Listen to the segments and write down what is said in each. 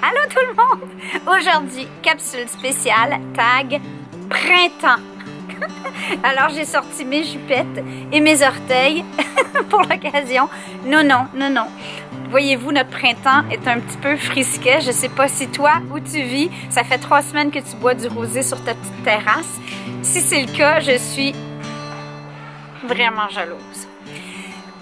Allô tout le monde! Aujourd'hui, capsule spéciale, tag printemps. Alors j'ai sorti mes jupettes et mes orteils pour l'occasion. Non. Voyez-vous, notre printemps est un petit peu frisquet. Je sais pas si toi, où tu vis, ça fait 3 semaines que tu bois du rosé sur ta petite terrasse. Si c'est le cas, je suis vraiment jalouse.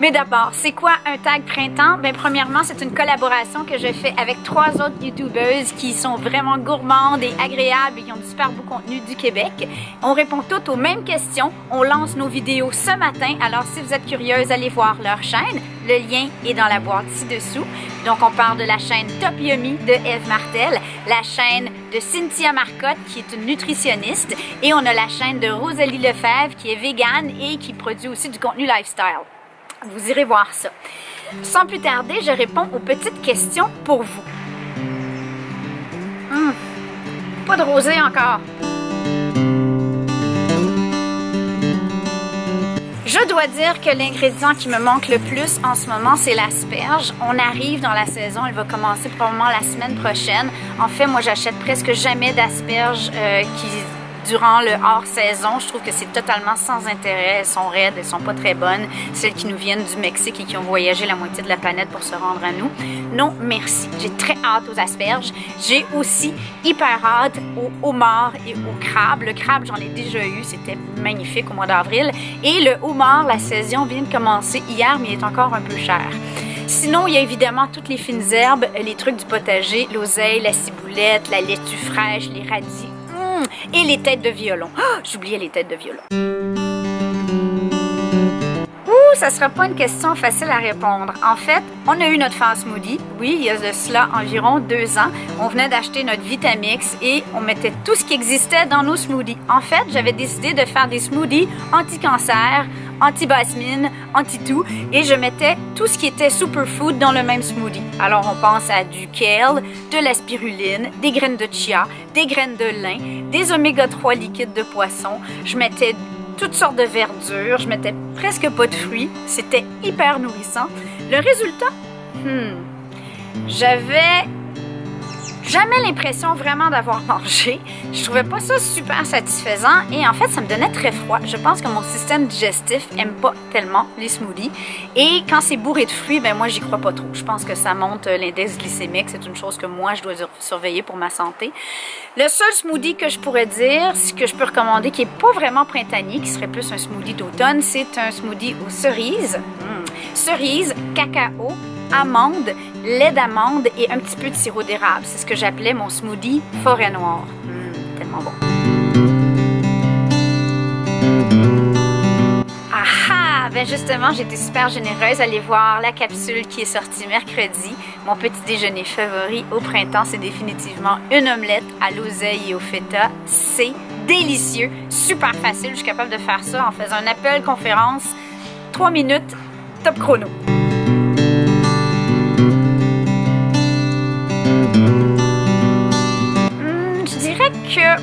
Mais d'abord, c'est quoi un tag printemps? Bien, premièrement, c'est une collaboration que je fais avec 3 autres youtubeuses qui sont vraiment gourmandes et agréables et qui ont du super beau contenu du Québec. On répond toutes aux mêmes questions. On lance nos vidéos ce matin. Alors, si vous êtes curieuse, allez voir leur chaîne. Le lien est dans la boîte ci-dessous. Donc, on parle de la chaîne Top Yummy de Eve Martel, la chaîne de Cynthia Marcotte, qui est une nutritionniste, et on a la chaîne de Rosalie Lefebvre, qui est végane et qui produit aussi du contenu lifestyle. Vous irez voir ça. Sans plus tarder, je réponds aux petites questions pour vous. Pas de rosé encore. Je dois dire que l'ingrédient qui me manque le plus en ce moment, c'est l'asperge. On arrive dans la saison, elle va commencer probablement la semaine prochaine. En fait, moi, j'achète presque jamais d'asperges durant le hors-saison. Je trouve que c'est totalement sans intérêt. Elles sont raides, elles sont pas très bonnes. Celles qui nous viennent du Mexique et qui ont voyagé la moitié de la planète pour se rendre à nous. Non, merci. J'ai très hâte aux asperges. J'ai aussi hyper hâte aux homards et aux crabes. Le crabe, j'en ai déjà eu. C'était magnifique au mois d'avril. Et le homard, la saison vient de commencer hier, mais il est encore un peu cher. Sinon, il y a évidemment toutes les fines herbes, les trucs du potager, l'oseille, la ciboulette, la laitue fraîche, les radis. Et les têtes de violon. Oh, j'oubliais les têtes de violon. Ça sera pas une question facile à répondre. En fait, on a eu notre phase smoothie. Oui, il y a de cela environ 2 ans. On venait d'acheter notre Vitamix et on mettait tout ce qui existait dans nos smoothies. En fait, j'avais décidé de faire des smoothies anti-cancer, anti-basmine, anti-tout, et je mettais tout ce qui était superfood dans le même smoothie. Alors, on pense à du kale, de la spiruline, des graines de chia, des graines de lin, des oméga 3 liquides de poisson. Je mettais toutes sortes de verdures, je mettais presque pas de fruits. C'était hyper nourrissant. Le résultat? J'avais jamais l'impression vraiment d'avoir mangé. Je trouvais pas ça super satisfaisant et en fait, ça me donnait très froid. Je pense que mon système digestif aime pas tellement les smoothies. Et quand c'est bourré de fruits, ben moi, j'y crois pas trop. Je pense que ça monte l'index glycémique. C'est une chose que moi, je dois surveiller pour ma santé. Le seul smoothie que je pourrais dire, que je peux recommander, qui est pas vraiment printanier, qui serait plus un smoothie d'automne, c'est un smoothie aux cerises. Cerises, cacao, amandes, lait d'amande et un petit peu de sirop d'érable. C'est ce que j'appelais mon smoothie forêt noire. Tellement bon. Ben justement, j'étais super généreuse. Allez voir la capsule qui est sortie mercredi. Mon petit déjeuner favori au printemps, c'est définitivement une omelette à l'oseille et au feta. C'est délicieux, super facile. Je suis capable de faire ça en faisant un appel conférence. 3 minutes, top chrono.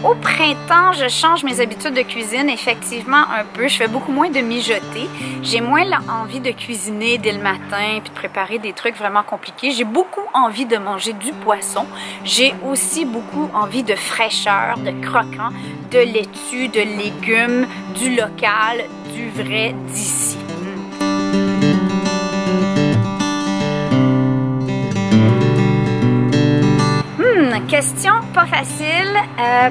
Au printemps, je change mes habitudes de cuisine effectivement un peu. Je fais beaucoup moins de mijoter. J'ai moins envie de cuisiner dès le matin puis de préparer des trucs vraiment compliqués. J'ai beaucoup envie de manger du poisson. J'ai aussi beaucoup envie de fraîcheur, de croquant, de laitue, de légumes, du local, du vrai d'ici. Question pas facile.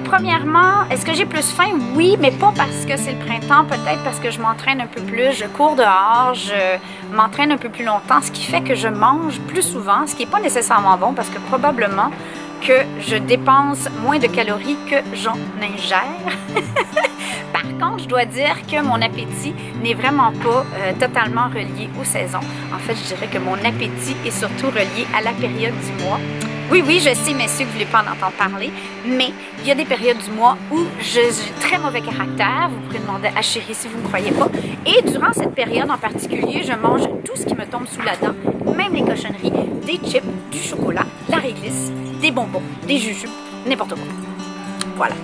Premièrement, est-ce que j'ai plus faim? Oui, mais pas parce que c'est le printemps, peut-être parce que je m'entraîne un peu plus, je cours dehors, je m'entraîne un peu plus longtemps, ce qui fait que je mange plus souvent, ce qui n'est pas nécessairement bon parce que probablement que je dépense moins de calories que j'en ingère. Par contre, je dois dire que mon appétit n'est vraiment pas totalement relié aux saisons. En fait, je dirais que mon appétit est surtout relié à la période du mois. Oui, je sais, messieurs, que vous ne voulez pas en entendre parler, mais il y a des périodes du mois où j'ai très mauvais caractère. Vous pourrez demander à Chérie si vous ne me croyez pas. Et durant cette période en particulier, je mange tout ce qui me tombe sous la dent, même les cochonneries, des chips, du chocolat, la réglisse, des bonbons, des jujubes, n'importe quoi. Voilà.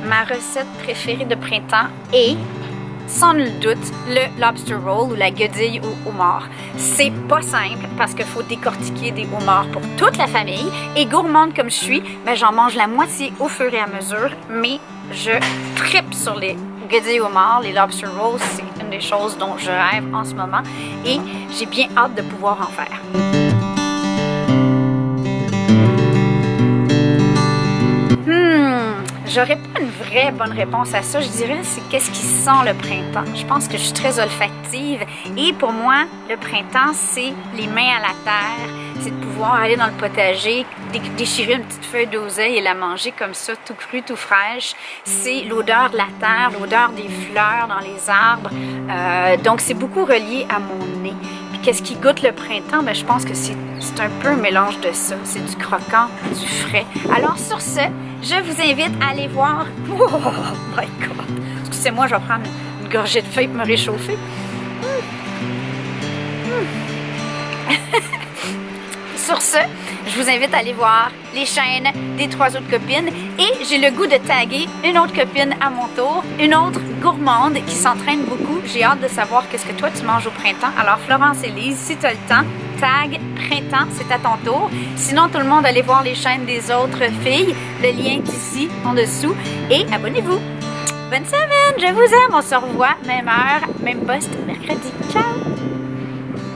Ma recette préférée de printemps est sans nul doute, le lobster roll ou la guedille au homard. C'est pas simple parce qu'il faut décortiquer des homards pour toute la famille. Et gourmande comme je suis, ben, j'en mange la moitié au fur et à mesure, mais je trippe sur les guedilles homards, les lobster rolls, c'est une des choses dont je rêve en ce moment et j'ai bien hâte de pouvoir en faire. J'aurais pas une vraie bonne réponse à ça. Je dirais c'est qu'est-ce qui sent le printemps. Je pense que je suis très olfactive et pour moi, le printemps, c'est les mains à la terre. C'est de pouvoir aller dans le potager, déchirer une petite feuille d'oseille et la manger comme ça, tout cru, tout fraîche. C'est l'odeur de la terre, l'odeur des fleurs dans les arbres. Donc, c'est beaucoup relié à mon nez. Puis, qu'est-ce qui goûte le printemps? Ben, je pense que c'est un peu un mélange de ça. C'est du croquant, du frais. Alors, sur ce, je vous invite à aller voir... Oh my God! Excusez-moi, je vais prendre une gorgée de feuille pour me réchauffer. Sur ce, je vous invite à aller voir les chaînes des 3 autres copines et j'ai le goût de taguer une autre copine à mon tour, une autre gourmande qui s'entraîne beaucoup. J'ai hâte de savoir qu'est-ce que toi tu manges au printemps. Alors Florence Élise, si tu as le temps, tag printemps, c'est à ton tour. Sinon, tout le monde, allez voir les chaînes des autres filles. Le lien est ici, en dessous. Et abonnez-vous. Bonne semaine, je vous aime. On se revoit, même heure, même poste, mercredi. Ciao!